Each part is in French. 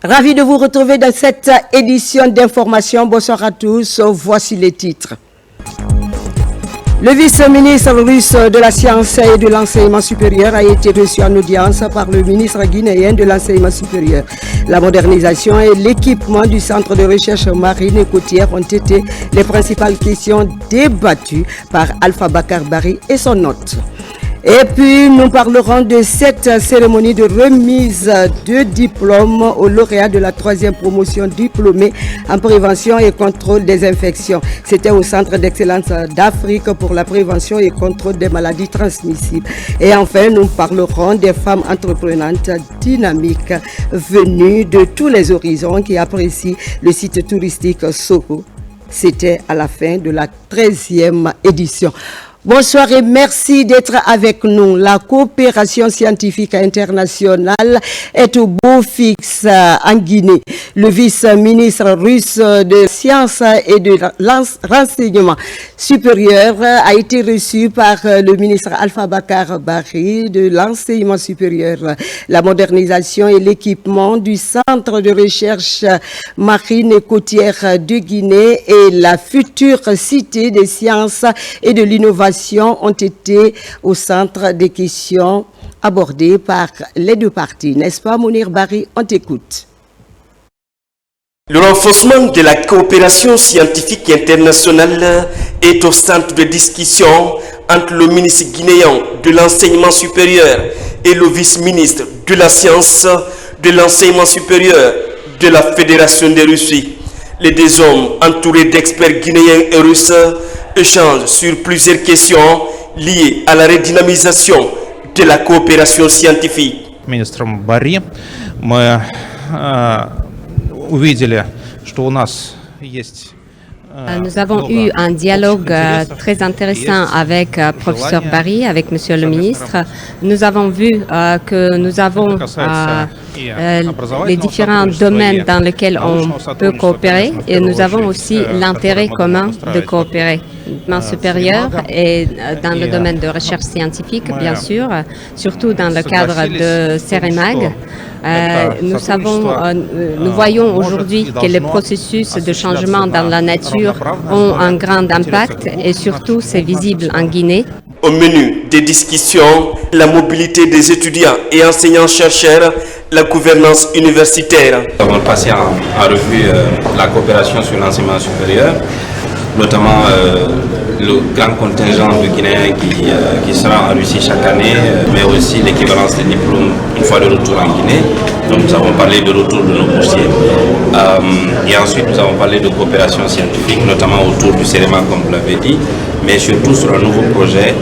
Ravi de vous retrouver dans cette édition d'information. Bonsoir à tous. Voici les titres. Le vice-ministre russe de la Science et de l'Enseignement supérieur a été reçu en audience par le ministre guinéen de l'Enseignement supérieur. La modernisation et l'équipement du centre de recherche marine et côtière ont été les principales questions débattues par Alpha Bakar Barry et son hôte. Et puis, nous parlerons de cette cérémonie de remise de diplôme aux lauréats de la 3e promotion diplômés en prévention et contrôle des infections. C'était au Centre d'excellence d'Afrique pour la prévention et contrôle des maladies transmissibles. Et enfin, nous parlerons des femmes entreprenantes dynamiques venues de tous les horizons qui apprécient le site touristique Soko. C'était à la fin de la 13e édition. Bonsoir et merci d'être avec nous. La coopération scientifique internationale est au beau fixe en Guinée. Le vice-ministre russe de Sciences et de l'Enseignement supérieur a été reçu par le ministre Alpha Bakar Barry de l'Enseignement supérieur. La modernisation et l'équipement du Centre de recherche marine et côtière de Guinée et la future Cité des sciences et de l'innovation ont été au centre des questions abordées par les deux parties. N'est-ce pas, Mounir Barry? On t'écoute. Le renforcement de la coopération scientifique internationale est au centre de discussion entre le ministre guinéen de l'Enseignement supérieur et le vice-ministre de la Science, de l'Enseignement supérieur de la Fédération de Russie. Les deux hommes, entourés d'experts guinéens et russes, échangent sur plusieurs questions liées à la redynamisation de la coopération scientifique. Министром Барри мы увидели, что у нас есть. Nous avons eu un dialogue très intéressant avec professeur Barry, avec monsieur le ministre. Nous avons vu que nous avons les différents domaines dans lesquels on peut coopérer et nous avons aussi l'intérêt commun de coopérer. Dans supérieur et dans le domaine de recherche scientifique, bien sûr, surtout dans le cadre de CEREMAG. Nous voyons aujourd'hui que les processus de changement dans la nature ont un grand impact et surtout c'est visible en Guinée. Au menu des discussions, la mobilité des étudiants et enseignants-chercheurs, la gouvernance universitaire. Nous avons passé en revue la coopération sur l'enseignement supérieur, notamment le grand contingent de Guinéens qui sera en Russie chaque année, mais aussi l'équivalence des diplômes une fois de retour en Guinée. Donc nous avons parlé de retour de nos boursiers. Et ensuite nous avons parlé de coopération scientifique, notamment autour du CEREMAG comme vous l'avez dit, mais surtout sur un nouveau projet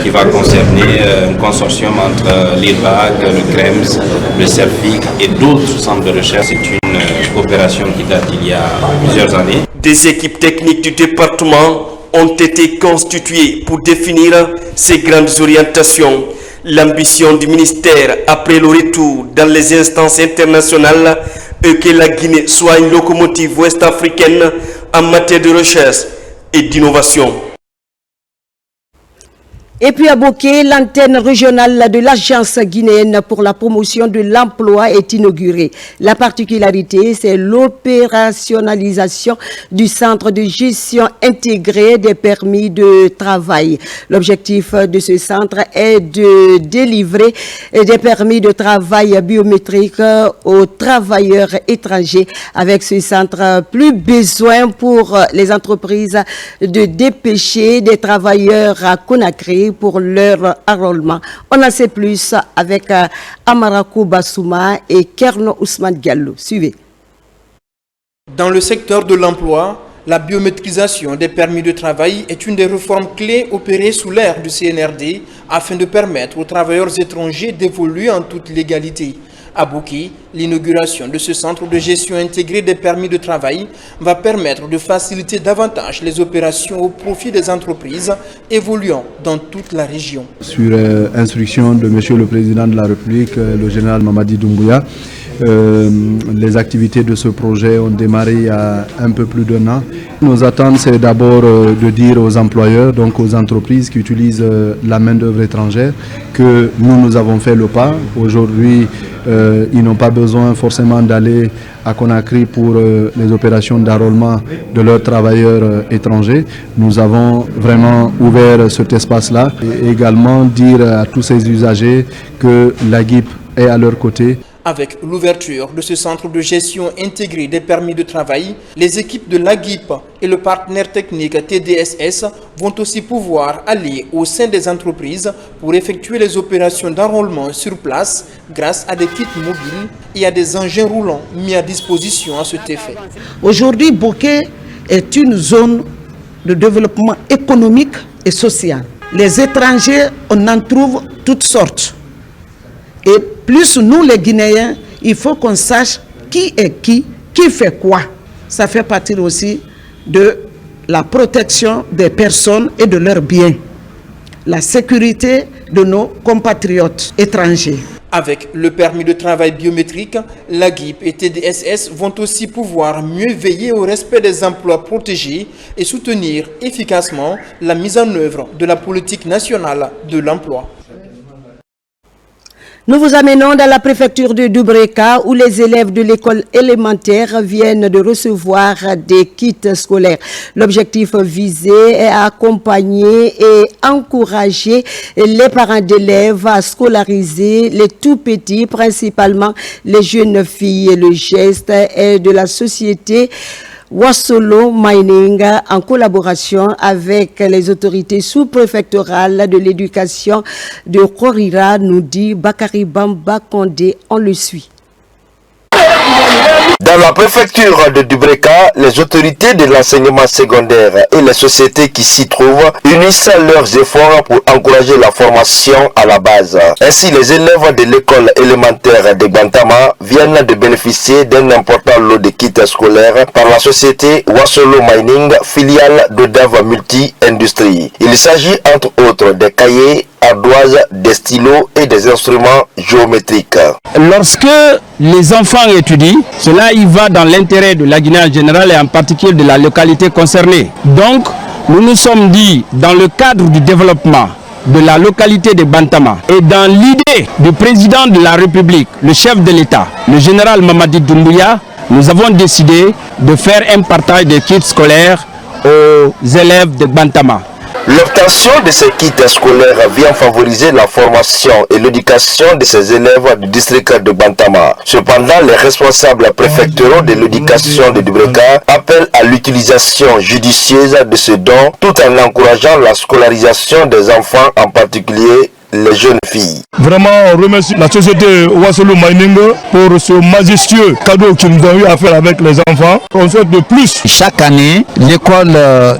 qui va concerner un consortium entre l'IRBAG, le CREMS, le CERFIC et d'autres centres de recherche. C'est une coopération qui date d'il y a plusieurs années. Des équipes techniques du département ont été constituées pour définir ces grandes orientations. L'ambition du ministère après le retour dans les instances internationales est que la Guinée soit une locomotive ouest-africaine en matière de recherche et d'innovation. Et puis à Boké, l'antenne régionale de l'Agence guinéenne pour la promotion de l'emploi est inaugurée. La particularité, c'est l'opérationnalisation du centre de gestion intégré des permis de travail. L'objectif de ce centre est de délivrer des permis de travail biométriques aux travailleurs étrangers. Avec ce centre, plus besoin pour les entreprises de dépêcher des travailleurs à Conakry pour leur enrôlement. On en sait plus avec Amarakou Bassouma et Kerno Ousmane Diallo. Suivez. Dans le secteur de l'emploi, la biométrisation des permis de travail est une des réformes clés opérées sous l'ère du CNRD afin de permettre aux travailleurs étrangers d'évoluer en toute légalité. À Boké, l'inauguration de ce centre de gestion intégrée des permis de travail va permettre de faciliter davantage les opérations au profit des entreprises évoluant dans toute la région. Sur instruction de Monsieur le Président de la République, le général Mamadi Doumbouya, Les activités de ce projet ont démarré il y a un peu plus d'1 an. Nos attentes, c'est d'abord de dire aux employeurs, donc aux entreprises qui utilisent la main-d'œuvre étrangère, que nous avons fait le pas. Aujourd'hui, ils n'ont pas besoin forcément d'aller à Conakry pour les opérations d'enrôlement de leurs travailleurs étrangers. Nous avons vraiment ouvert cet espace-là et également dire à tous ces usagers que l'AGIP est à leur côté. Avec l'ouverture de ce centre de gestion intégré des permis de travail, les équipes de l'AGIP et le partenaire technique TDSS vont aussi pouvoir aller au sein des entreprises pour effectuer les opérations d'enrôlement sur place grâce à des kits mobiles et à des engins roulants mis à disposition à cet effet. Aujourd'hui, Boké est une zone de développement économique et social. Les étrangers, on en trouve toutes sortes. Et plus nous les Guinéens, il faut qu'on sache qui est qui fait quoi. Ça fait partie aussi de la protection des personnes et de leurs biens. La sécurité de nos compatriotes étrangers. Avec le permis de travail biométrique, l'AGIP et TDSS vont aussi pouvoir mieux veiller au respect des emplois protégés et soutenir efficacement la mise en œuvre de la politique nationale de l'emploi. Nous vous amenons dans la préfecture de Dubreka où les élèves de l'école élémentaire viennent de recevoir des kits scolaires. L'objectif visé est à accompagner et encourager les parents d'élèves à scolariser les tout petits, principalement les jeunes filles. Le geste est de la société Wasolo Mining en collaboration avec les autorités sous-préfectorales de l'éducation de Korira, nous dit Bakari Bamba Kondé. On le suit. Dans la préfecture de Dubreka, les autorités de l'enseignement secondaire et les sociétés qui s'y trouvent unissent leurs efforts pour encourager la formation à la base. Ainsi, les élèves de l'école élémentaire de Bantama viennent de bénéficier d'un important lot de kits scolaires par la société Wasolo Mining, filiale d'Odav Multi-Industrie. Il s'agit entre autres des cahiers, ardoises, des stylos et des instruments géométriques. Lorsque les enfants étudient, cela y va dans l'intérêt de la Guinée en général et en particulier de la localité concernée. Donc, nous nous sommes dit, dans le cadre du développement de la localité de Bantama et dans l'idée du président de la République, le chef de l'État, le général Mamadi Doumbouya, nous avons décidé de faire un partage des kits scolaires aux élèves de Bantama. L'obtention de ces kits scolaires vient favoriser la formation et l'éducation de ces élèves du district de Bantama. Cependant, les responsables préfectoraux de l'éducation de Dubreka appellent à l'utilisation judicieuse de ce don tout en encourageant la scolarisation des enfants, en particulier les jeunes filles. Vraiment, on remercie la société Wasolo Mining pour ce majestueux cadeau qu'ils nous ont eu à faire avec les enfants. On souhaite de plus. Chaque année, l'école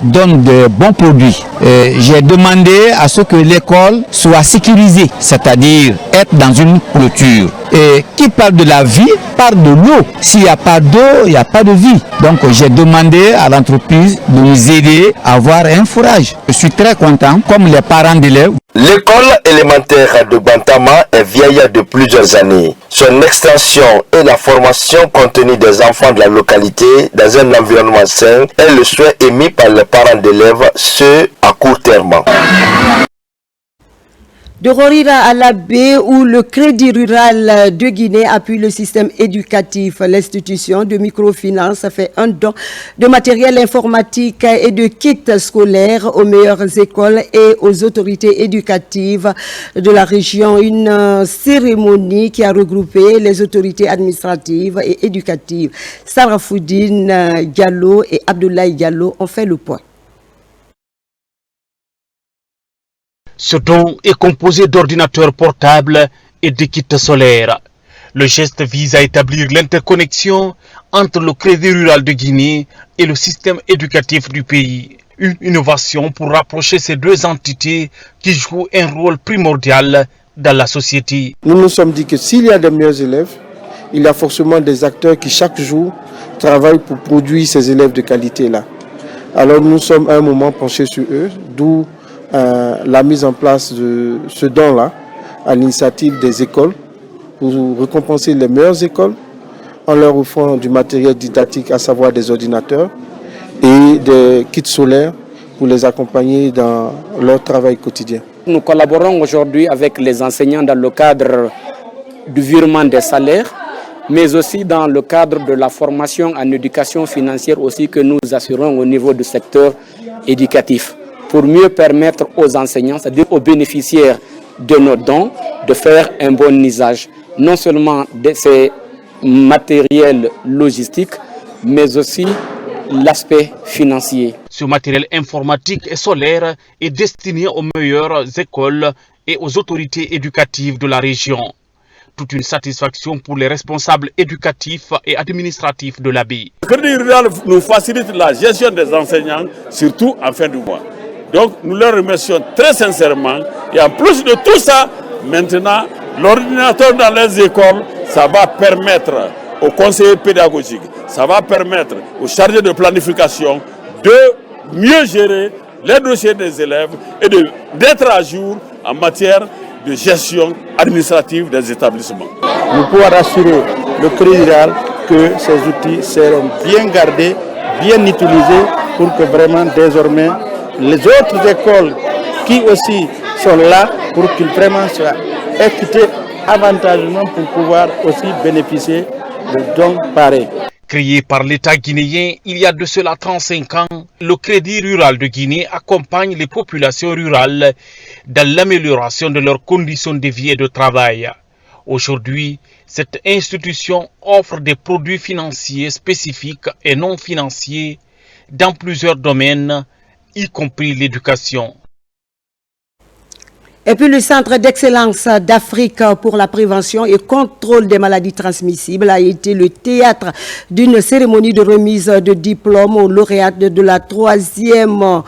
donne de bons produits. J'ai demandé à ce que l'école soit sécurisée, c'est-à-dire être dans une clôture. Et qui parle de la vie, parle de l'eau. S'il n'y a pas d'eau, il n'y a pas de vie. Donc j'ai demandé à l'entreprise de nous aider à avoir un fourrage. Je suis très content, comme les parents d'élèves. L'école élémentaire de Bantama est vieille de plusieurs années. Son extension et la formation continue des enfants de la localité dans un environnement sain est le souhait émis par les parents d'élèves, ce à court terme. De Rorira à la baie où le Crédit rural de Guinée appuie le système éducatif. L'institution de microfinance a fait un don de matériel informatique et de kits scolaires aux meilleures écoles et aux autorités éducatives de la région. Une cérémonie qui a regroupé les autorités administratives et éducatives. Sarah Foudine Diallo et Abdoulaye Diallo ont fait le point. Ce don est composé d'ordinateurs portables et de kits solaires. Le geste vise à établir l'interconnexion entre le Crédit rural de Guinée et le système éducatif du pays. Une innovation pour rapprocher ces deux entités qui jouent un rôle primordial dans la société. Nous nous sommes dit que s'il y a des meilleurs élèves, il y a forcément des acteurs qui chaque jour travaillent pour produire ces élèves de qualité-là. Alors nous sommes à un moment penchés sur eux, d'où la mise en place de ce don-là à l'initiative des écoles pour récompenser les meilleures écoles en leur offrant du matériel didactique, à savoir des ordinateurs et des kits solaires pour les accompagner dans leur travail quotidien. Nous collaborons aujourd'hui avec les enseignants dans le cadre du virement des salaires, mais aussi dans le cadre de la formation en éducation financière aussi que nous assurons au niveau du secteur éducatif, pour mieux permettre aux enseignants, c'est-à-dire aux bénéficiaires de nos dons, de faire un bon usage, non seulement de ces matériels logistiques, mais aussi l'aspect financier. Ce matériel informatique et solaire est destiné aux meilleures écoles et aux autorités éducatives de la région. Toute une satisfaction pour les responsables éducatifs et administratifs de l'ABI. Le Crédit Rural nous facilite la gestion des enseignants, surtout en fin du mois. Donc nous leur remercions très sincèrement. Et en plus de tout ça, maintenant, l'ordinateur dans les écoles, ça va permettre aux conseillers pédagogiques, ça va permettre aux chargés de planification de mieux gérer les dossiers des élèves et d'être à jour en matière de gestion administrative des établissements. Nous pouvons rassurer le Crédit Rural que ces outils seront bien gardés, bien utilisés pour que vraiment désormais les autres écoles qui aussi sont là pour qu'ils vraiment soient équipés avantageusement pour pouvoir aussi bénéficier de dons pareils. Créé par l'État guinéen il y a de cela 35 ans, le Crédit Rural de Guinée accompagne les populations rurales dans l'amélioration de leurs conditions de vie et de travail. Aujourd'hui, cette institution offre des produits financiers spécifiques et non financiers dans plusieurs domaines, y compris l'éducation. Et puis le Centre d'excellence d'Afrique pour la prévention et contrôle des maladies transmissibles a été le théâtre d'une cérémonie de remise de diplôme aux lauréates de la 3e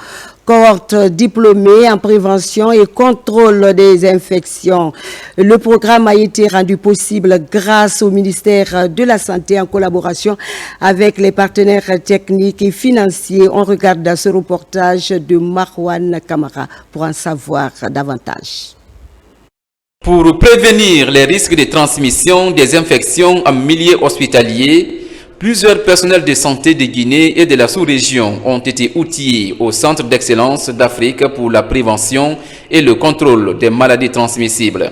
cohorte diplômée en prévention et contrôle des infections. Le programme a été rendu possible grâce au ministère de la Santé en collaboration avec les partenaires techniques et financiers. On regarde ce reportage de Marwan Kamara pour en savoir davantage. Pour prévenir les risques de transmission des infections en milieu hospitalier, plusieurs personnels de santé de Guinée et de la sous-région ont été outillés au Centre d'excellence d'Afrique pour la prévention et le contrôle des maladies transmissibles.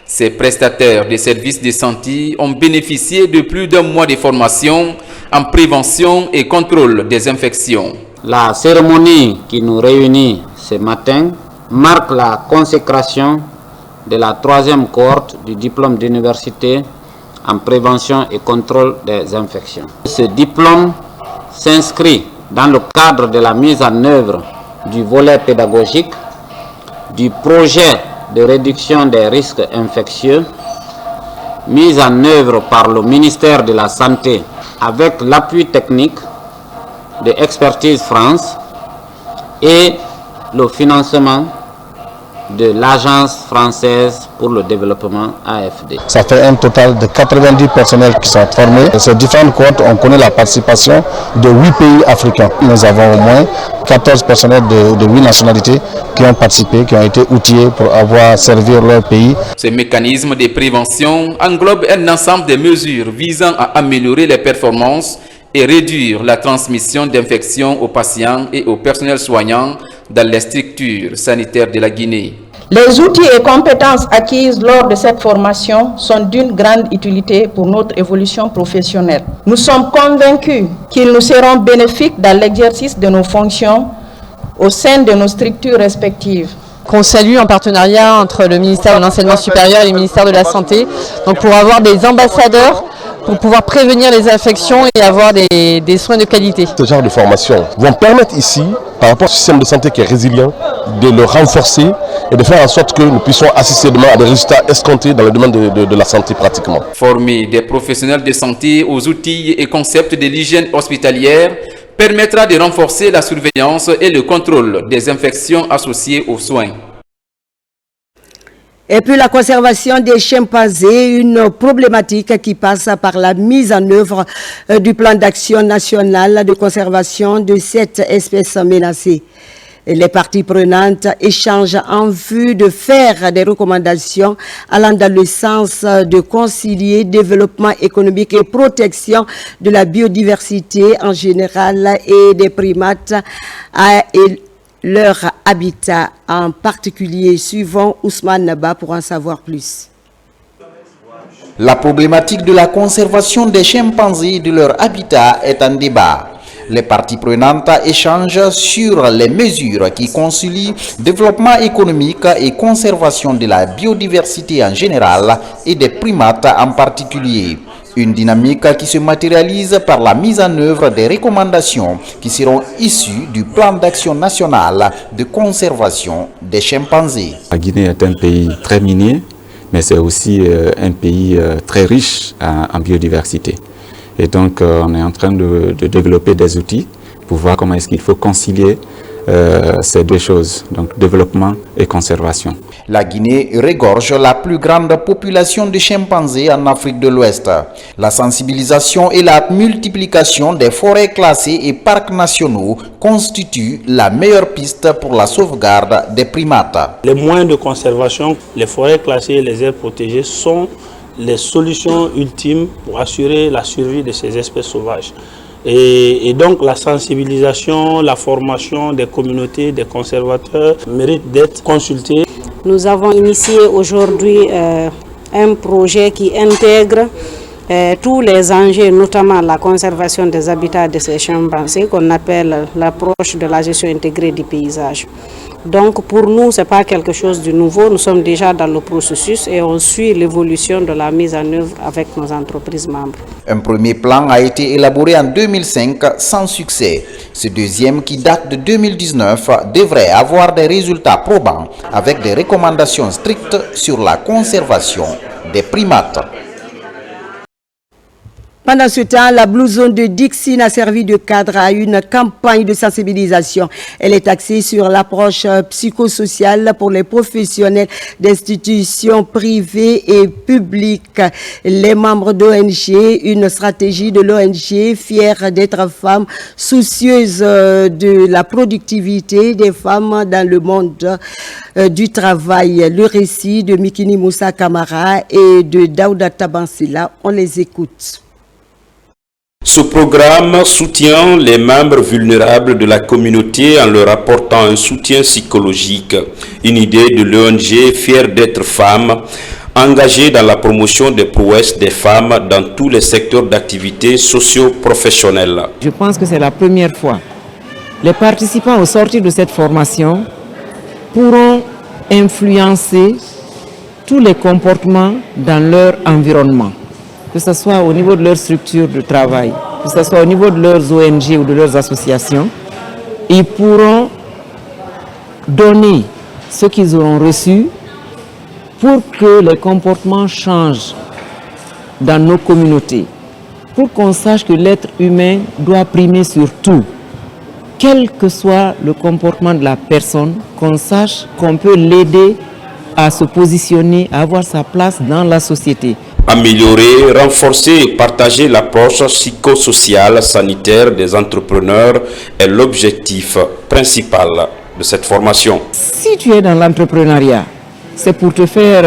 Ces prestataires de services de santé ont bénéficié de plus d'un mois de formation en prévention et contrôle des infections. La cérémonie qui nous réunit ce matin marque la consécration de la 3e cohorte du diplôme d'université en prévention et contrôle des infections. Ce diplôme s'inscrit dans le cadre de la mise en œuvre du volet pédagogique, du projet de réduction des risques infectieux, mis en œuvre par le ministère de la Santé avec l'appui technique de Expertise France et le financement de l'Agence française pour le développement AFD. Ça fait un total de 90 personnels qui sont formés. Ces différentes cohortes, on connaît la participation de 8 pays africains. Nous avons au moins 14 personnels de 8 nationalités qui ont participé, qui ont été outillés pour servir leur pays. Ce mécanisme de prévention englobe un ensemble de mesures visant à améliorer les performances et réduire la transmission d'infections aux patients et au personnel soignant dans les structures sanitaires de la Guinée. Les outils et compétences acquises lors de cette formation sont d'une grande utilité pour notre évolution professionnelle. Nous sommes convaincus qu'ils nous seront bénéfiques dans l'exercice de nos fonctions au sein de nos structures respectives. Qu'on salue en partenariat entre le ministère de l'Enseignement supérieur et le ministère de la Santé, donc pour avoir des ambassadeurs pour pouvoir prévenir les infections et avoir des soins de qualité. Ce genre de formation vont permettre ici, par rapport au système de santé qui est résilient, de le renforcer et de faire en sorte que nous puissions assister demain à des résultats escomptés dans le domaine de la santé pratiquement. Former des professionnels de santé aux outils et concepts de l'hygiène hospitalière permettra de renforcer la surveillance et le contrôle des infections associées aux soins. Et puis la conservation des chimpanzés, une problématique qui passe par la mise en œuvre du plan d'action national de conservation de cette espèce menacée. Les parties prenantes échangent en vue de faire des recommandations allant dans le sens de concilier développement économique et protection de la biodiversité en général et des primates et leur habitat en particulier. Suivant Ousmane Naba pour en savoir plus. La problématique de la conservation des chimpanzés et de leur habitat est en débat. Les parties prenantes échangent sur les mesures qui concilient développement économique et conservation de la biodiversité en général et des primates en particulier. Une dynamique qui se matérialise par la mise en œuvre des recommandations qui seront issues du plan d'action national de conservation des chimpanzés. La Guinée est un pays très minier, mais c'est aussi un pays très riche en biodiversité. Et donc on est en train de développer des outils pour voir comment est-ce qu'il faut concilier ces deux choses, donc développement et conservation. La Guinée regorge la plus grande population de chimpanzés en Afrique de l'Ouest. La sensibilisation et la multiplication des forêts classées et parcs nationaux constituent la meilleure piste pour la sauvegarde des primates. Les moyens de conservation, les forêts classées et les aires protégées sont les solutions ultimes pour assurer la survie de ces espèces sauvages. Et donc la sensibilisation, la formation des communautés, des conservateurs mérite d'être consultée. Nous avons initié aujourd'hui un projet qui intègre tous les enjeux, notamment la conservation des habitats de ces chimpanzés, qu'on appelle l'approche de la gestion intégrée du paysage. Donc pour nous, ce n'est pas quelque chose de nouveau, nous sommes déjà dans le processus et on suit l'évolution de la mise en œuvre avec nos entreprises membres. Un premier plan a été élaboré en 2005 sans succès. Ce deuxième, qui date de 2019, devrait avoir des résultats probants avec des recommandations strictes sur la conservation des primates. Pendant ce temps, la Blue Zone de Dixine a servi de cadre à une campagne de sensibilisation. Elle est axée sur l'approche psychosociale pour les professionnels d'institutions privées et publiques. Les membres d'ONG, une stratégie de l'ONG fière d'être femme, soucieuse de la productivité des femmes dans le monde du travail. Le récit de Mikini Moussa Kamara et de Daouda Tabansila, on les écoute. Ce programme soutient les membres vulnérables de la communauté en leur apportant un soutien psychologique. Une idée de l'ONG fière d'être femme, engagée dans la promotion des prouesses des femmes dans tous les secteurs d'activité socio-professionnelle. Je pense que c'est la première fois. Les participants au sortir de cette formation pourront influencer tous les comportements dans leur environnement, que ce soit au niveau de leur structure de travail, que ce soit au niveau de leurs ONG ou de leurs associations. Ils pourront donner ce qu'ils auront reçu pour que les comportements changent dans nos communautés, pour qu'on sache que l'être humain doit primer sur tout. Quel que soit le comportement de la personne, qu'on sache qu'on peut l'aider à se positionner, à avoir sa place dans la société. Améliorer, renforcer et partager l'approche psychosociale sanitaire des entrepreneurs est l'objectif principal de cette formation. Si tu es dans l'entrepreneuriat, c'est pour te faire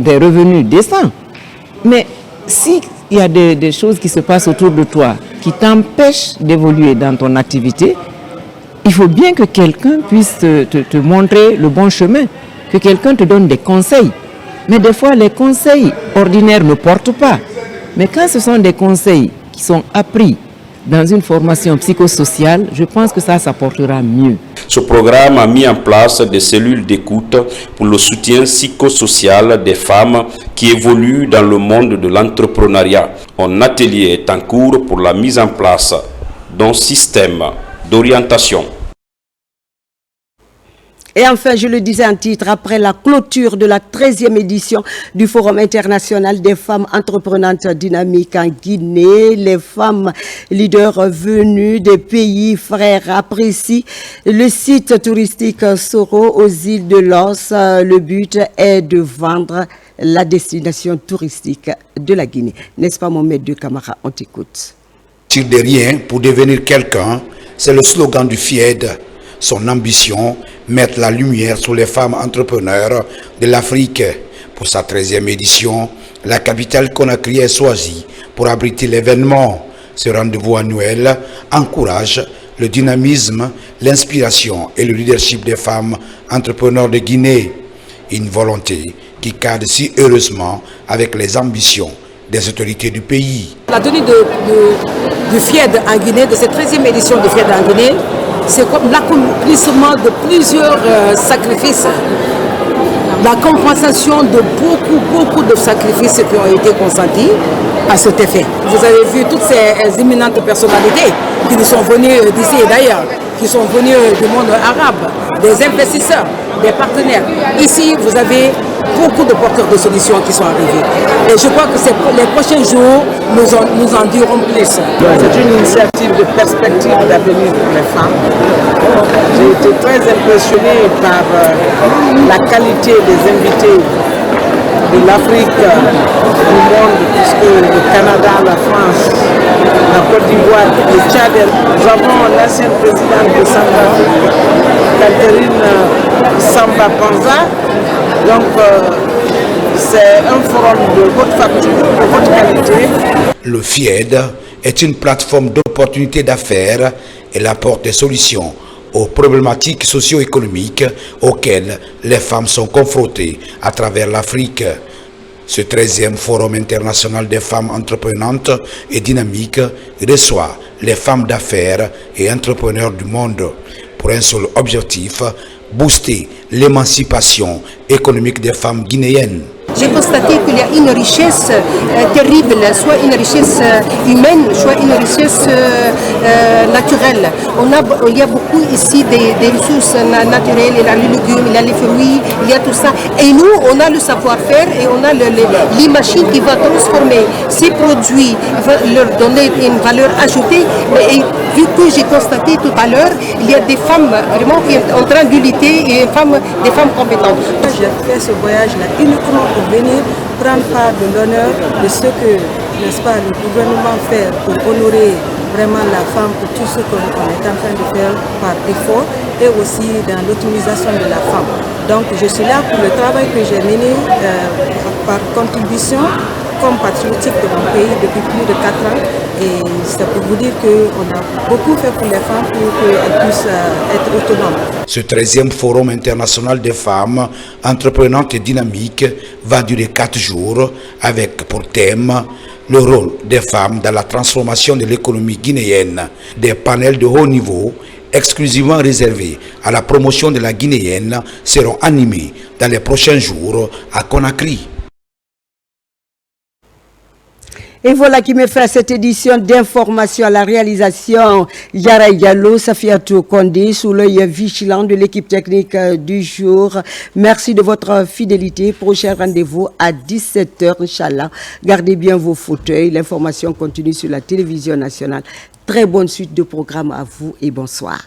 des revenus décents. Mais s'il y a des choses qui se passent autour de toi qui t'empêchent d'évoluer dans ton activité, il faut bien que quelqu'un puisse te montrer le bon chemin, que quelqu'un te donne des conseils. Mais des fois, les conseils ordinaires ne portent pas. Mais quand ce sont des conseils qui sont appris dans une formation psychosociale, je pense que ça portera mieux. Ce programme a mis en place des cellules d'écoute pour le soutien psychosocial des femmes qui évoluent dans le monde de l'entrepreneuriat. Un atelier est en cours pour la mise en place d'un système d'orientation. Et enfin, je le disais en titre, après la clôture de la 13e édition du Forum international des femmes entreprenantes dynamiques en Guinée, les femmes leaders venues des pays frères apprécient le site touristique Soro aux îles de Los. Le but est de vendre la destination touristique de la Guinée. N'est-ce pas, Mohamed de Camara? On t'écoute. Partir de rien pour devenir quelqu'un, c'est le slogan du FIED. Son ambition, mettre la lumière sur les femmes entrepreneurs de l'Afrique. Pour sa 13e édition, la capitale Conakry est choisie pour abriter l'événement. Ce rendez-vous annuel encourage le dynamisme, l'inspiration et le leadership des femmes entrepreneurs de Guinée. Une volonté qui cadre si heureusement avec les ambitions des autorités du pays. La tenue du FIED en Guinée, de cette 13e édition du FIED en Guinée, c'est comme l'accomplissement de plusieurs sacrifices, la compensation de beaucoup de sacrifices qui ont été consentis à cet effet. Vous avez vu toutes ces éminentes personnalités qui nous sont venues d'ici et d'ailleurs, qui sont venues du monde arabe, des investisseurs, des partenaires. Ici, vous avez beaucoup de porteurs de solutions qui sont arrivés. Et je crois que les prochains jours nous en diront plus. C'est une initiative de perspective d'avenir pour les femmes. J'ai été très impressionné par la qualité des invités de l'Afrique, du monde, puisque le Canada, la France, la Côte d'Ivoire, le Tchad. Nous avons l'ancienne présidente de Centrafrique, Catherine Samba Panza. Donc, c'est un forum de haute facture, de haute qualité. Le FIED est une plateforme d'opportunités d'affaires. Elle apporte des solutions aux problématiques socio-économiques auxquelles les femmes sont confrontées à travers l'Afrique. Ce 13e Forum international des femmes entreprenantes et dynamiques reçoit les femmes d'affaires et entrepreneurs du monde pour un seul objectif, booster l'émancipation économique des femmes guinéennes. J'ai constaté qu'il y a une richesse terrible, soit une richesse humaine, soit une richesse naturelle. Il y a beaucoup ici des ressources naturelles, il y a les légumes, il y a les fruits, il y a tout ça. Et nous, on a le savoir-faire et on a les machines qui vont transformer ces produits, leur donner une valeur ajoutée. Mais vu que j'ai constaté tout à l'heure, il y a des femmes vraiment qui sont en train de lutter et des femmes compétentes. J'ai fait ce voyage-là uniquement pour venir prendre part de l'honneur de ce que, n'est-ce pas, le gouvernement fait pour honorer vraiment la femme pour tout ce qu'on est en train de faire par effort et aussi dans l'autonomisation de la femme. Donc je suis là pour le travail que j'ai mené par contribution comme patriotique de mon pays depuis plus de 4 ans. Et c'est pour vous dire qu'on a beaucoup fait pour les femmes pour qu'elles puissent être autonomes. Ce 13e Forum international des femmes entreprenantes et dynamiques va durer 4 jours avec pour thème le rôle des femmes dans la transformation de l'économie guinéenne. Des panels de haut niveau exclusivement réservés à la promotion de la guinéenne seront animés dans les prochains jours à Conakry. Et voilà qui me fait cette édition d'information à la réalisation. Yara Diallo, Safiatou Kondé, sous l'œil vigilant de l'équipe technique du jour. Merci de votre fidélité. Prochain rendez-vous à 17h, Inch'Allah. Gardez bien vos fauteuils. L'information continue sur la télévision nationale. Très bonne suite de programme à vous et bonsoir.